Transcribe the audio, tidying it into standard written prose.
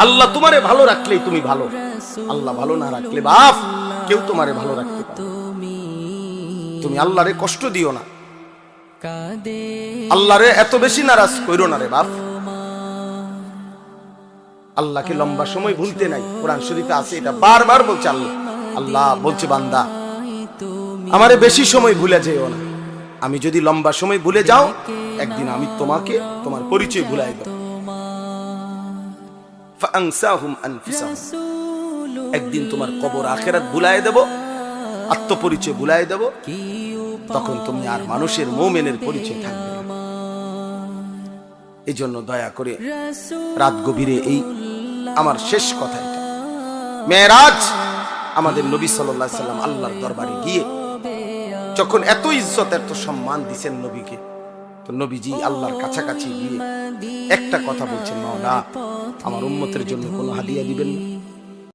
আল্লাহ তোমারে ভালো রাখলেই তুমি ভালো, আল্লাহ ভালো না রাখলে বাপ কেউ তোমারে ভালো রাখতে পারে। তুমি আল্লাহরে কষ্ট দিও না, আল্লাহরে এত বেশি নারাজ কইরো না রে বাপ। আল্লাহকে লম্বা সময় ভুলতে নাই, কোরআন শরীফে আছে এটা বারবার বলছে আল্লাহ। আল্লাহ বলছে বান্দা আমারে বেশি সময় ভুলে যেও না, আমি যদি লম্বা সময় ভুলে যাও একদিন আমি তোমাকে তোমার পরিচয় ভুলাই দেব। ফাআনসাহুম আনফুসাহুম, একদিন তোমার কবর আখিরাত ভুলাই দেব, আত্মপরিচয় ভুলাই দেব, তখন তুমি আর মানুষের মুমিনের পরিচয় থাকবে না। এই জন্য দয়া করে রাত গভীরে এই আমার শেষ কথা, এটা মেরাজ আমাদের নবী সাল্লাল্লাহু আলাইহি সাল্লাম আল্লাহর দরবারে গিয়ে যখন এত ইজ্জত এত সম্মান দিয়েছেন নবীকে, তো নবীজি আল্লাহর কাছাকাছি গিয়ে একটা কথা বলছেন, মাওলা আমার উম্মতের জন্য কোনো হাদিয়া দিবেন না?